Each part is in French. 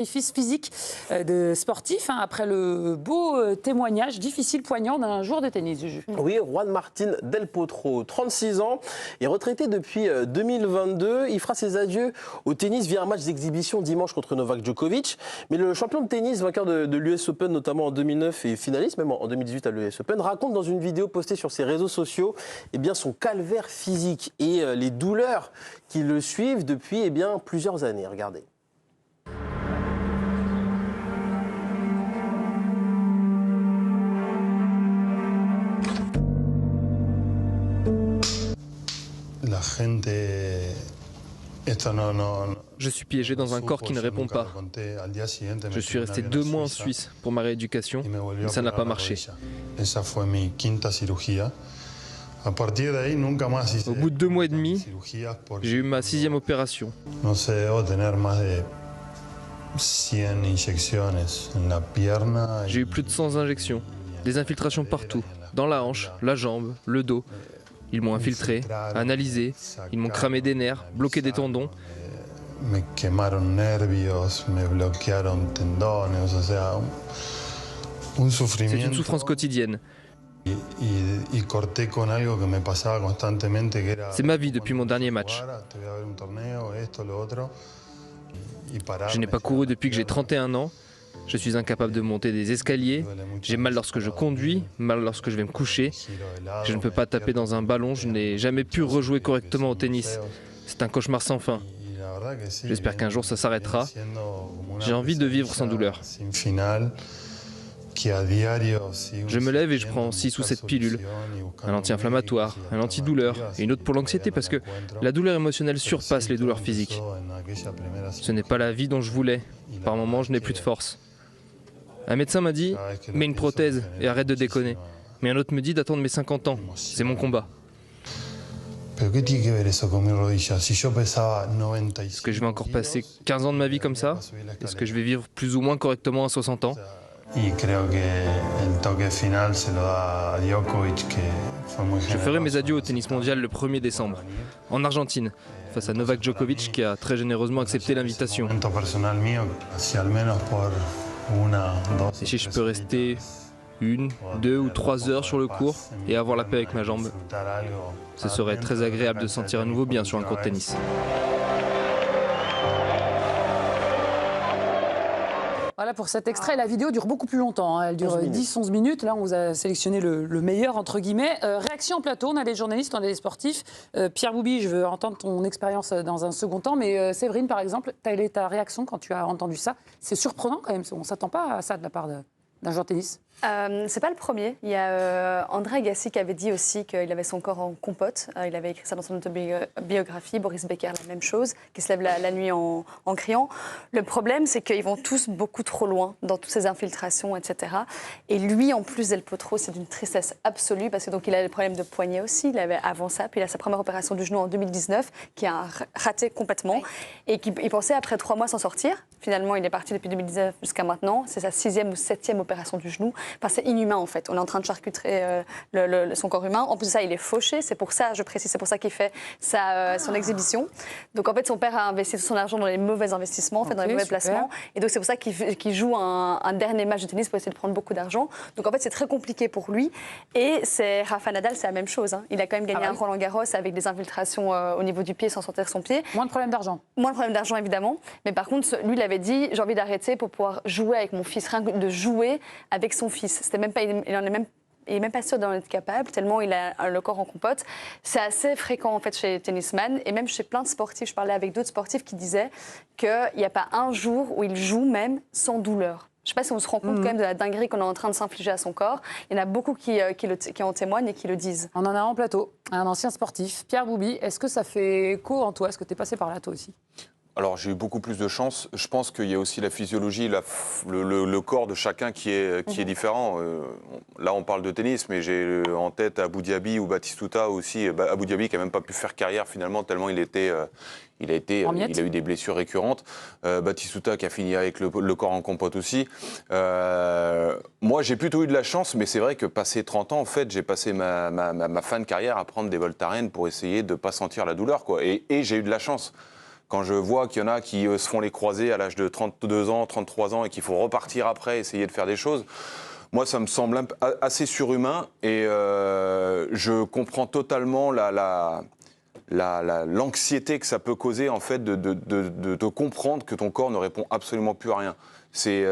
Sacrifice physique de sportifs après le beau témoignage difficile, poignant d'un joueur de tennis, Juju. Oui, Juan Martín del Potro, 36 ans, est retraité depuis 2022. Il fera ses adieux au tennis via un match d'exhibition dimanche contre Novak Djokovic. Mais le champion de tennis, vainqueur de l'US Open notamment en 2009 et finaliste même en 2018 à l'US Open, raconte dans une vidéo postée sur ses réseaux sociaux son calvaire physique et les douleurs qui le suivent depuis plusieurs années. Regardez. Je suis piégé dans un corps qui ne répond pas. Je suis resté 2 mois en Suisse pour ma rééducation, mais ça n'a pas marché. Au bout de 2 mois et demi, j'ai eu ma 6e opération. J'ai eu plus de 100 injections, des infiltrations partout, dans la hanche, la jambe, le dos. Ils m'ont infiltré, analysé, ils m'ont cramé des nerfs, bloqué des tendons. C'est une souffrance quotidienne. C'est ma vie depuis mon dernier match. Je n'ai pas couru depuis que j'ai 31 ans. Je suis incapable de monter des escaliers. J'ai mal lorsque je conduis, mal lorsque je vais me coucher. Je ne peux pas taper dans un ballon. Je n'ai jamais pu rejouer correctement au tennis. C'est un cauchemar sans fin. J'espère qu'un jour ça s'arrêtera. J'ai envie de vivre sans douleur. Je me lève et je prends 6 ou 7 pilules. Un anti-inflammatoire, un antidouleur et une autre pour l'anxiété parce que la douleur émotionnelle surpasse les douleurs physiques. Ce n'est pas la vie dont je voulais. Par moments, je n'ai plus de force. Un médecin m'a dit « mets une prothèse et arrête de déconner ». Mais un autre me dit d'attendre mes 50 ans. C'est mon combat. Est-ce que je vais encore passer 15 ans de ma vie comme ça? Est-ce que je vais vivre plus ou moins correctement à 60 ans? Je ferai mes adieux au tennis mondial le 1er décembre, en Argentine, face à Novak Djokovic qui a très généreusement accepté l'invitation. Et si je peux rester 1, 2 ou 3 heures sur le court et avoir la paix avec ma jambe, ce serait très agréable de se sentir à nouveau bien sur un court de tennis. Voilà pour cet extrait. La vidéo dure beaucoup plus longtemps. Elle dure 10-11 minutes. Là, on vous a sélectionné le meilleur, entre guillemets. Réaction en plateau, on a des journalistes, on a des sportifs. Pierre Bouby, je veux entendre ton expérience dans un second temps. Mais Séverine, par exemple, quelle est ta réaction quand tu as entendu ça? C'est surprenant quand même. On ne s'attend pas à ça de la part d'un joueur de tennis. C'est pas le premier. Il y a André Agassi qui avait dit aussi qu'il avait son corps en compote. Il avait écrit ça dans son autobiographie. Boris Becker, la même chose, qui se lève la nuit en criant. Le problème, c'est qu'ils vont tous beaucoup trop loin dans toutes ces infiltrations, etc. Et lui, en plus, Del Potro, c'est d'une tristesse absolue parce que donc il a des problèmes de poignet aussi. Il avait avant ça, puis il a sa première opération du genou en 2019 qui a raté complètement et il pensait après 3 mois s'en sortir. Finalement, il est parti depuis 2019 jusqu'à maintenant. C'est sa 6e ou 7e opération du genou. Enfin, c'est inhumain en fait. On est en train de charcutrer son corps humain. En plus de ça, il est fauché. C'est pour ça, je précise, c'est pour ça qu'il fait son exhibition. Donc en fait, son père a investi tout son argent dans les mauvais investissements, en fait, dans les mauvais placements. Et donc c'est pour ça qu'il joue un dernier match de tennis pour essayer de prendre beaucoup d'argent. Donc en fait, c'est très compliqué pour lui. Et Rafa Nadal, c'est la même chose. Il a quand même gagné un Roland Garros avec des infiltrations au niveau du pied sans sortir son pied. Moins de problèmes d'argent. Moins de problèmes d'argent, évidemment. Mais par contre, lui, il avait dit, j'ai envie d'arrêter pour pouvoir jouer avec mon fils, rien que de jouer avec son fils. C'était même pas, il n'est même pas sûr d'en être capable, tellement il a le corps en compote. C'est assez fréquent en fait chez les tennisman et même chez plein de sportifs. Je parlais avec d'autres sportifs qui disaient qu'il n'y a pas un jour où ils jouent même sans douleur. Je ne sais pas si on se rend compte quand même de la dinguerie qu'on est en train de s'infliger à son corps. Il y en a beaucoup qui en témoignent et qui le disent. On en a en plateau, un ancien sportif, Pierre Bouby. Est-ce que ça fait écho en toi? Est-ce que tu es passé par là toi aussi? Alors j'ai eu beaucoup plus de chance. Je pense qu'il y a aussi la physiologie, le corps de chacun qui est différent. Là on parle de tennis, mais j'ai en tête Abu Dhabi ou Batistuta aussi. Abu Dhabi qui n'a même pas pu faire carrière finalement tellement il a eu des blessures récurrentes. Batistuta qui a fini avec le corps en compote aussi. Moi j'ai plutôt eu de la chance, mais c'est vrai que passé 30 ans en fait, j'ai passé ma fin de carrière à prendre des Voltaren pour essayer de ne pas sentir la douleur, quoi. Et j'ai eu de la chance. Quand je vois qu'il y en a qui se font les croisés à l'âge de 32 ans, 33 ans et qu'il faut repartir après, essayer de faire des choses, moi, ça me semble assez surhumain et je comprends totalement l'anxiété que ça peut causer, en fait, de comprendre que ton corps ne répond absolument plus à rien. C'est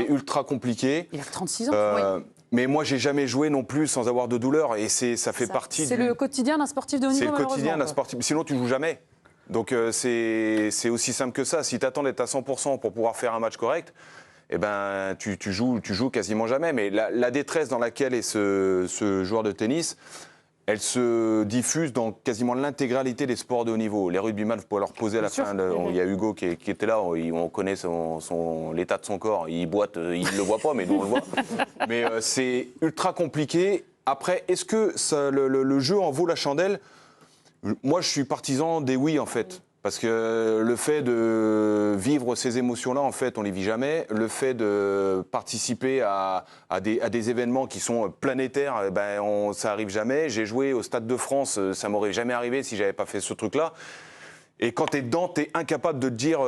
ultra compliqué. Il a 36 ans. Mais moi, j'ai jamais joué non plus sans avoir de douleur et ça fait partie. C'est le quotidien d'un sportif de haut niveau. C'est le quotidien d'un sportif. Sinon, tu joues jamais. Donc c'est aussi simple que ça. Si tu attends d'être à 100% pour pouvoir faire un match correct, eh ben, tu joues quasiment jamais. Mais la détresse dans laquelle est ce joueur de tennis, elle se diffuse dans quasiment l'intégralité des sports de haut niveau. Les rugbyman, vous pouvez leur poser à la fin. Il y a Hugo qui était là, on connaît l'état de son corps. Il boite, il ne le voit pas, mais nous on le voit. Mais c'est ultra compliqué. Après, est-ce que le jeu en vaut la chandelle ? Moi, je suis partisan des oui, en fait. Parce que le fait de vivre ces émotions-là, en fait, on les vit jamais. Le fait de participer à des événements qui sont planétaires, ça arrive jamais. J'ai joué au Stade de France, ça m'aurait jamais arrivé si j'avais pas fait ce truc-là. Et quand tu es dedans, tu es incapable de te dire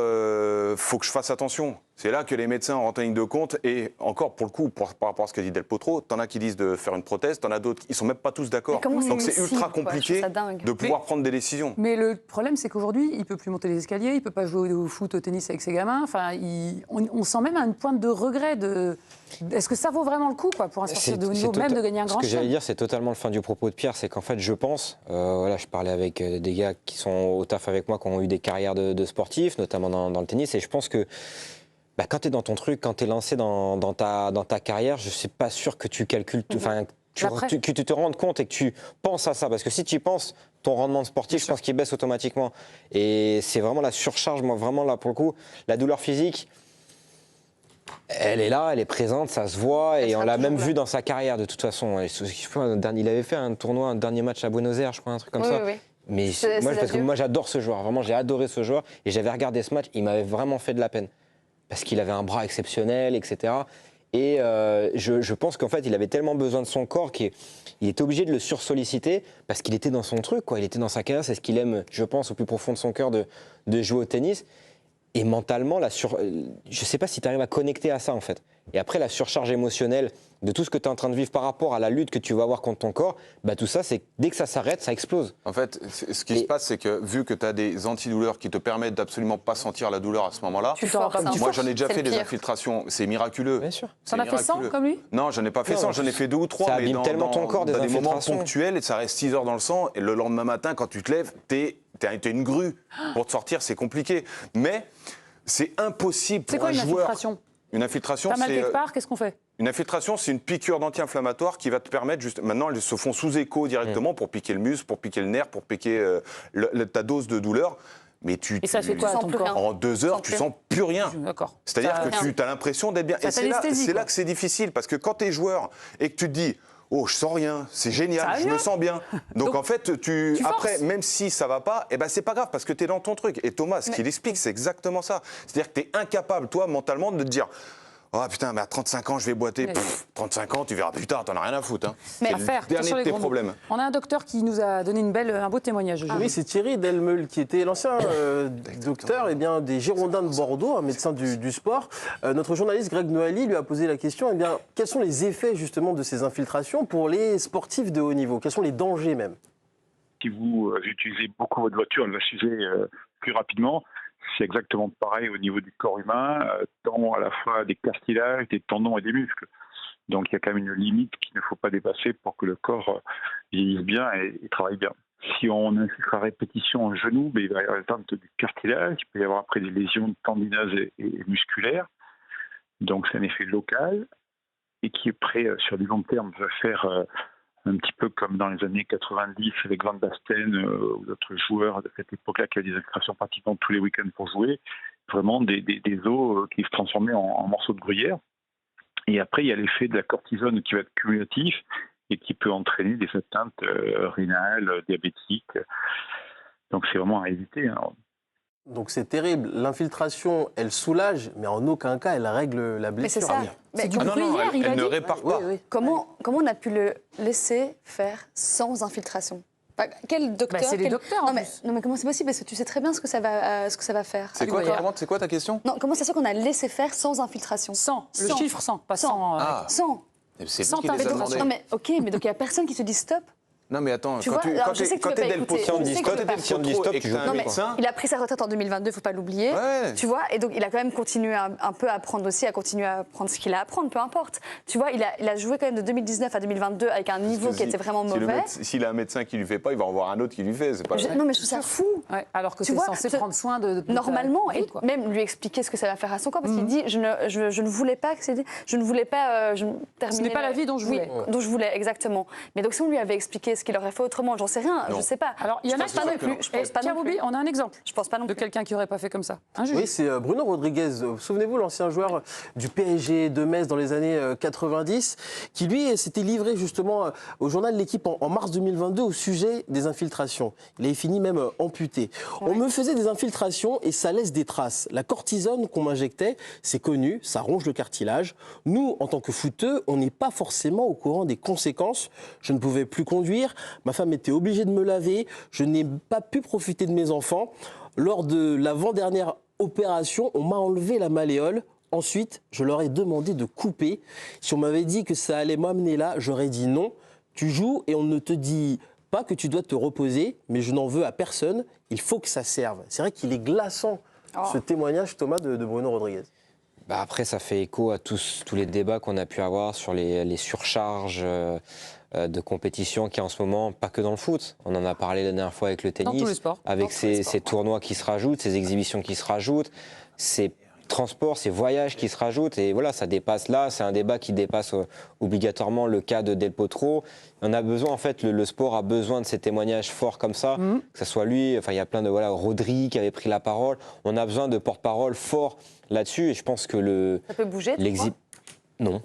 faut que je fasse attention. C'est là que les médecins rentrent en ligne de compte. Et encore, pour le coup, par rapport à ce qu'a dit Del Potro, t'en as qui disent de faire une prothèse, t'en as d'autres qui sont même pas tous d'accord. Donc c'est ultra compliqué de pouvoir prendre des décisions. Mais le problème, c'est qu'aujourd'hui, il peut plus monter les escaliers, il peut pas jouer au foot, au tennis avec ses gamins. Enfin, on sent même à une pointe de regret. Est-ce que ça vaut vraiment le coup, quoi, pour un sportif de haut niveau, même de gagner un grand chelem ? Ce que j'allais dire, c'est totalement le fin du propos de Pierre, c'est qu'en fait, je pense, je parlais avec des gars qui sont au taf avec moi, qui ont eu des carrières de sportifs, notamment dans le tennis, et je pense que quand tu es dans ton truc, quand tu es lancé dans ta carrière, je ne suis pas sûr que tu calcules, que tu te rendes compte et que tu penses à ça. Parce que si tu y penses, ton rendement sportif, je pense qu'il baisse automatiquement. Et c'est vraiment la surcharge, moi, vraiment là, pour le coup, la douleur physique, elle est là, elle est présente, ça se voit, et on l'a même vu dans sa carrière, de toute façon. Il avait fait un tournoi, un dernier match à Buenos Aires, je crois, un truc comme ça. Oui. Mais moi, j'adore ce joueur, vraiment, j'ai adoré ce joueur, et j'avais regardé ce match, il m'avait vraiment fait de la peine. Parce qu'il avait un bras exceptionnel, etc. Et je pense qu'en fait, il avait tellement besoin de son corps qu'il était obligé de le sursolliciter parce qu'il était dans son truc, quoi. Il était dans sa carrière, c'est ce qu'il aime, je pense, au plus profond de son cœur de jouer au tennis. Et mentalement, je ne sais pas si tu arrives à connecter à ça, en fait. Et après, la surcharge émotionnelle de tout ce que tu es en train de vivre par rapport à la lutte que tu vas avoir contre ton corps, tout ça, c'est dès que ça s'arrête, ça explose. En fait, ce qui se passe, c'est que vu que tu as des antidouleurs qui te permettent d'absolument pas sentir la douleur à ce moment-là, moi j'en ai déjà fait des infiltrations, c'est miraculeux. Bien sûr. T'en as fait 100 comme lui ? Non, j'en ai pas fait 100, j'en ai fait 2 ou 3. Ça abîme tellement ton corps, des moments ponctuels, et ça reste 6 heures dans le sang, et le lendemain matin, quand tu te lèves, t'es une grue. Pour te sortir, c'est compliqué. Mais c'est impossible pour un joueur. C'est quoi une infiltration ? Une infiltration, t'as mal quelque part, qu'est-ce qu'on fait ? Une infiltration, c'est une piqûre d'anti-inflammatoire qui va te permettre, maintenant, elles se font sous écho directement pour piquer le muscle, pour piquer le nerf, pour piquer ta dose de douleur. Mais et ça fait quoi à ton corps ? En 2 heures, tu sens plus rien. D'accord. C'est-à-dire que tu as l'impression d'être bien. Et c'est là que c'est difficile, parce que quand tu es joueur et que tu te dis « Oh, je sens rien, c'est génial, je me sens bien ». Donc en fait, après, même si ça va pas, c'est pas grave, parce que tu es dans ton truc. Et Thomas, ce qu'il explique, c'est exactement ça. C'est-à-dire que tu es incapable, toi, mentalement, de te dire « Oh putain, mais à 35 ans, je vais boiter. 35 ans, tu verras plus tard, t'en as rien à foutre. Hein. Mais c'est le dernier de tes problèmes. On a un docteur qui nous a donné un beau témoignage. Oui, c'est Thierry Delmeul, qui était l'ancien docteur des Girondins de Bordeaux, un médecin du sport. Notre journaliste Greg Noailly lui a posé la question, quels sont les effets justement de ces infiltrations pour les sportifs de haut niveau ? Quels sont les dangers même ? Si vous utilisez beaucoup votre voiture, elle va s'user plus rapidement. C'est exactement pareil au niveau du corps humain, tant à la fois des cartilages, des tendons et des muscles. Donc il y a quand même une limite qu'il ne faut pas dépasser pour que le corps vieillisse bien et travaille bien. Si on infiltre à répétition en genou, il va y avoir atteinte du cartilage, il peut y avoir après des lésions tendineuses et musculaires. Donc c'est un effet local et qui est prêt sur du long terme va faire un petit peu comme dans les années 90 avec Van Basten ou d'autres joueurs de cette époque-là qui avaient des infiltrations pratiquement tous les week-ends pour jouer, vraiment des os qui se transformaient en morceaux de gruyère. Et après, il y a l'effet de la cortisone qui va être cumulatif et qui peut entraîner des atteintes rénales, diabétiques. Donc c'est vraiment à éviter. Hein. Donc c'est terrible. L'infiltration, elle soulage, mais en aucun cas, elle règle la blessure. Mais c'est ça. C'est du gruyère, elle ne répare pas. Comment on a pu le laisser faire sans infiltration ? Quel docteur C'est les docteurs, en plus. Non, mais comment c'est possible? Parce que tu sais très bien ce que ça va faire. C'est quoi ta question? Non, comment ça se fait qu'on a laissé faire sans infiltration? 100, le chiffre 100, pas 100. 100. C'est Sans vous qui les a demandé. Non, mais ok, mais donc il n'y a personne qui se dit stop. Non mais attends, Tu vois, alors, je sais que tu veux pas écouter. Si on dit stop, tu joues Non, mais médecin. il a pris sa retraite en 2022, il ne faut pas l'oublier. Ouais. Tu vois, et donc il a quand même continué un peu à apprendre aussi, à continuer à apprendre ce qu'il a à apprendre, peu importe. Tu vois, il a joué quand même de 2019 à 2022 avec un niveau qui était vraiment mauvais. S'il a un médecin qui lui fait pas, il va en voir un autre qui lui fait. Pas Non, mais je trouve ça fou. Ouais, alors que Tu c'est vois, censé prendre soin de normalement, vie, et quoi. même lui expliquer ce que ça va faire à son corps, parce qu'il dit je ne voulais pas terminer. Ce n'est pas la vie dont je voulais. Oui, dont je voulais, exactement. Mais donc si on lui avait expliqué ce qu'il aurait fait autrement, j'en sais rien, je sais pas. Alors, il y en a Je pense pas non plus. Je pense pas Pierre non plus. Boubi, on a un exemple Je pense pas non de plus. quelqu'un qui n'aurait pas fait comme ça. Un juge. Oui, c'est Bruno Rodriguez. Souvenez-vous, l'ancien joueur du PSG de Metz dans les années 90, qui lui s'était livré justement au journal L'Équipe en mars 2022 au sujet des infiltrations. Il avait fini même amputé. On me faisait des infiltrations et ça laisse des traces. La cortisone qu'on m'injectait, c'est connu, ça ronge le cartilage. Nous, en tant que footeux, on n'est pas forcément au courant des conséquences. Je ne pouvais plus conduire, ma femme était obligée de me laver, je n'ai pas pu profiter de mes enfants. Lors de l'avant-dernière opération, on m'a enlevé la malléole. Ensuite, je leur ai demandé de couper. Si on m'avait dit que ça allait m'amener là, j'aurais dit non. Tu joues et on ne te dit pas que tu dois te reposer, mais je n'en veux à personne. Il faut que ça serve. C'est vrai qu'il est glaçant, ce témoignage, Thomas, de Bruno Rodriguez. Après, ça fait écho à tous les débats qu'on a pu avoir sur les surcharges de compétition qu'il y a en ce moment, pas que dans le foot. On en a parlé la dernière fois avec le tennis, Dans tous les sports. avec ces tournois qui se rajoutent, ces exhibitions qui se rajoutent, ces transports, ces voyages qui se rajoutent. Et voilà, ça dépasse là, c'est un débat qui dépasse obligatoirement le cas de Del Potro. On a besoin, en fait, le sport a besoin de ces témoignages forts comme ça, que ce soit lui, enfin, il y a plein de, Rodri qui avait pris la parole. On a besoin de porte-parole forts là-dessus, et je pense que Ça peut bouger, tu crois ? Non.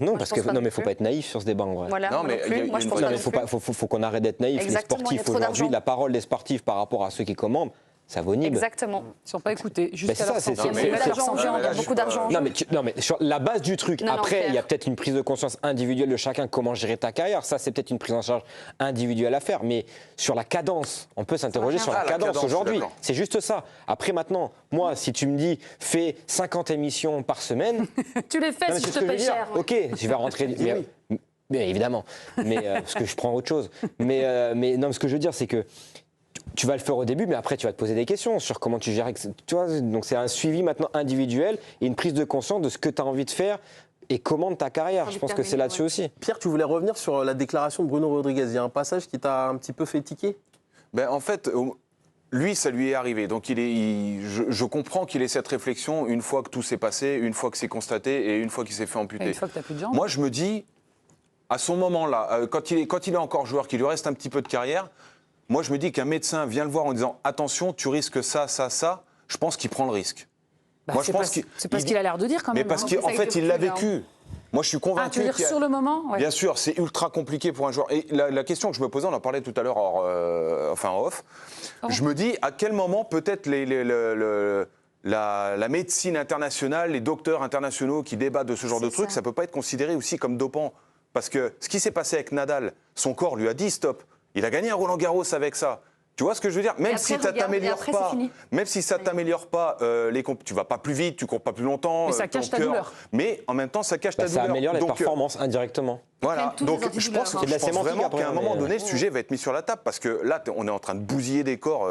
Non, parce que mais faut pas être naïf sur ce débat en vrai. Voilà, Non, moi mais non plus. il y a Moi, je une pense vraie- pas Non, mais non plus. faut qu'on arrête d'être naïf. Exactement, Les il y a sportifs trop aujourd'hui, d'argent. la parole des sportifs par rapport à ceux qui commandent, ça vaut nib. Exactement. Ils ne sont pas écoutés. c'est Jusqu'à ça, leur c'est- santé. c'est- Il y a c'est- beaucoup d'argent en jeu, il y a beaucoup d'argent en jeu. Non, mais sur la base du truc. Non, Après, il y a Pierre. peut-être une prise de conscience individuelle de chacun, comment gérer ta carrière. Ça, c'est peut-être une prise en charge individuelle à faire. Mais sur la cadence, on peut s'interroger sur la Ah, la cadence cadence, aujourd'hui. d'accord. C'est juste ça. Après, maintenant, moi, si tu me dis, fais 50 émissions par semaine, Tu les fais non, mais si c'est je ce te que je veux paye dire. cher. Ok, je vais rentrer. Mais évidemment, mais parce que je prends autre chose. Mais non, ce que je veux dire, c'est que tu vas le faire au début, mais après tu vas te poser des questions sur comment tu gères. Tu vois, donc c'est un suivi maintenant individuel et une prise de conscience de ce que tu as envie de faire et comment de ta carrière. Je pense que c'est là-dessus aussi. Pierre, tu voulais revenir sur la déclaration de Bruno Rodriguez. Il y a un passage qui t'a un petit peu fait tiquer. En fait, lui, ça lui est arrivé. Donc je comprends qu'il ait cette réflexion une fois que tout s'est passé, une fois que c'est constaté et une fois qu'il s'est fait Et amputer. une fois que tu n'as plus de jambes. Moi, je me dis, à son moment-là, quand il est encore joueur, qu'il lui reste un petit peu de carrière, moi, je me dis qu'un médecin vient le voir en disant « Attention, tu risques ça, ça, ça », je pense qu'il prend le risque. Moi, je pense c'est pas ce qu'il a l'air de dire quand Mais même. parce hein. qu'en fait, il l'a vécu. Moi, je suis convaincu. Ah, tu veux dire qu'il y a- sur le moment ouais. Bien sûr, c'est ultra compliqué pour un joueur. Et la question que je me posais, on en parlait tout à l'heure en off, je me dis à quel moment peut-être la médecine internationale, les docteurs internationaux qui débattent de ce genre de trucs, ça ne peut pas être considéré aussi comme dopant. Parce que ce qui s'est passé avec Nadal, son corps lui a dit stop. Il a gagné un Roland-Garros avec ça. Tu vois ce que je veux dire? Même après, si ça regarde, et t'améliore après, pas, c'est fini. même si ça t'améliore pas, tu vas pas plus vite, tu cours pas plus longtemps. Mais ça ton cache ta cœur- douleur. Mais en même temps, ça cache ta Ça douleur. améliore les Donc, performances indirectement. voilà, Ils prennent tous donc les je pense, antidouleurs, hein. C'est de la je pense sémantique vraiment après, qu'à un moment mais- donné, le sujet va être mis sur la table parce que là, on est en train de bousiller des corps.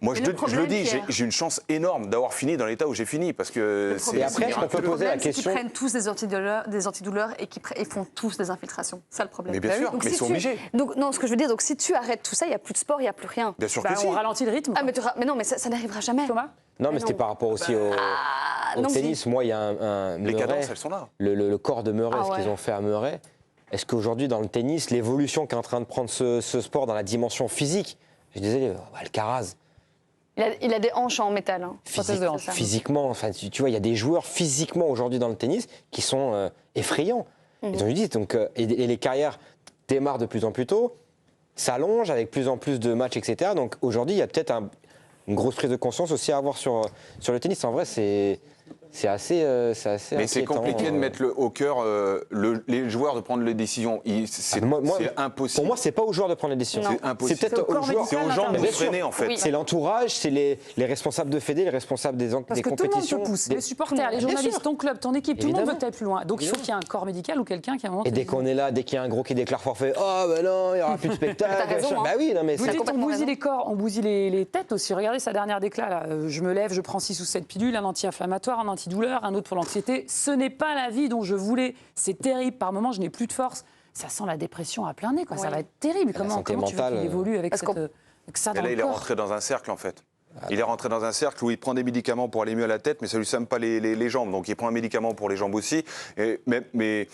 Moi, Mais je le le problème, dis, Pierre- j'ai une chance énorme d'avoir fini dans l'état où j'ai fini parce que Et après, on peut poser la C'est qu'ils question. prennent tous des antidouleurs et qu'ils font tous des infiltrations. C'est ça le problème. Mais bien sûr, Donc, mais si ils sont tu- obligés. Donc, non, ce que je veux dire, donc si tu arrêtes tout ça, il n'y a plus de sport, il n'y a plus rien. Bien sûr Bah, que si. on ralentit le rythme. Ah, mais non, mais ça n'arrivera jamais. Thomas Non, mais Mais c'était non. par rapport aussi au non, tennis. Moi, il y a un Les Murray, cadences, elles sont là. le corps de Murray, Ah ce qu'ils ouais. ont fait à Murray. Est-ce qu'aujourd'hui, dans le tennis, l'évolution qu'est en train de prendre ce sport dans la dimension physique, je disais, Alcaraz, Il a des hanches en métal. Hein. Prothèse de hanche. C'est ça. physiquement, enfin, tu vois, il y a des joueurs physiquement aujourd'hui dans le tennis qui sont effrayants. Ils ont eu dit, donc, et les carrières démarrent de plus en plus tôt, s'allongent avec plus en plus de matchs, etc. Donc aujourd'hui, il y a peut-être une grosse prise de conscience aussi à avoir sur le tennis. En vrai, c'est c'est assez Mais c'est inquiétant, compliqué de mettre au cœur les joueurs de prendre les décisions. C'est impossible. Pour moi, c'est pas aux joueurs de prendre les décisions. C'est impossible. C'est peut-être aux joueurs. C'est aux gens de Bien sûr. freiner, en fait. Oui. C'est l'entourage, c'est les responsables de fédé, les responsables des Parce que compétitions. tout le monde te pousse, les supporters, les Bien journalistes, sûr. ton club, ton équipe, tout le monde Évidemment. veut que tu ailles plus loin. Donc il faut qu'il y ait un corps médical ou quelqu'un qui à un moment... Et te dès dise- qu'on est là, dès qu'il y a un gros qui déclare forfait, oh ben non, il n'y aura plus de spectacle. T'as raison, hein. Bah oui, non mais Vous c'est dites on complètement bousille raison. les corps, on bousille les têtes aussi. Regardez sa dernière déclat là. Je me lève, je prends 6 ou 7 pilules, un anti-inflammatoire, un antidouleur, un autre pour l'anxiété. Ce n'est pas la vie dont je voulais. C'est terrible. Par moments, je n'ai plus de force. Ça sent la dépression à plein nez, quoi. Ça Oui. va être terrible. La Comment santé tu veux qu'il mentale, évolue avec, Parce qu'on- avec ça dans Et là, le il est corps rentré dans un cercle, en fait. Il est rentré dans un cercle où il prend des médicaments pour aller mieux à la tête, mais ça ne lui soigne pas les jambes. Donc il prend un médicament pour les jambes aussi. Mais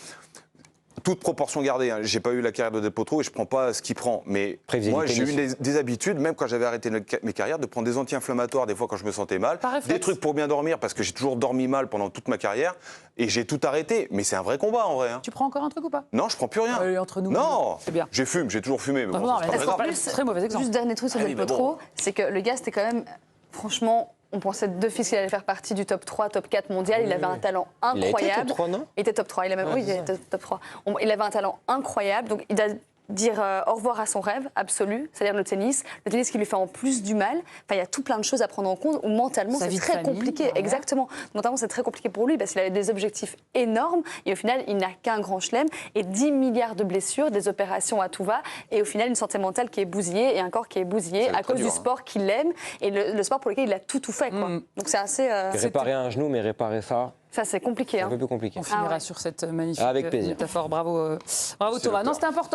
toute proportion gardée, hein. J'ai pas eu la carrière de Del Potro et je prends pas ce qu'il prend. Mais Après, il faisait moi, du j'ai eu tennis. des habitudes, même quand j'avais arrêté mes carrières, de prendre des anti-inflammatoires des fois quand je me sentais mal, Par réflexe. des trucs pour bien dormir parce que j'ai toujours dormi mal pendant toute ma carrière et j'ai tout arrêté. Mais c'est un vrai combat en vrai. Hein. Tu prends encore un truc ou pas? Non, je prends plus rien. Allez, entre nous, Non, c'est bien. j'ai fumé, j'ai toujours fumé. Mais Non, bon, non, ça, c'est mais pas est-ce grave. qu'en plus, très mauvais exemple. Juste dernier truc sur Ah Del oui, mais Potro, bon. c'est que le gars, c'était quand même, franchement, on pensait d'office qu'il allait faire partie du top 3, top 4 mondial. Il avait un talent Il a été incroyable. top 3, non? Il était top 3, il a même, oui, il était top 3. Il avait un talent incroyable, donc il doit dire au revoir à son rêve absolu, c'est-à-dire le tennis qui lui fait en plus du mal. Enfin, il y a tout plein de choses à prendre en compte où mentalement Sa c'est vie de très famille, compliqué. derrière. Exactement. Mentalement c'est très compliqué pour lui parce qu'il avait des objectifs énormes et au final il n'a qu'un grand chelem et 10 milliards de blessures, des opérations à tout va et au final une santé mentale qui est bousillée et un corps qui est bousillé C'est à très cause dur, du sport qu'il aime et le sport pour lequel il a tout fait. Quoi. Donc c'est assez... Réparer un genou, mais réparer ça, ça c'est compliqué. c'est un hein. peu plus compliqué. On finira Ah ouais. sur cette magnifique Avec plaisir. métaphore. Bravo, bravo C'est Thomas. le Non, corps. c'était important.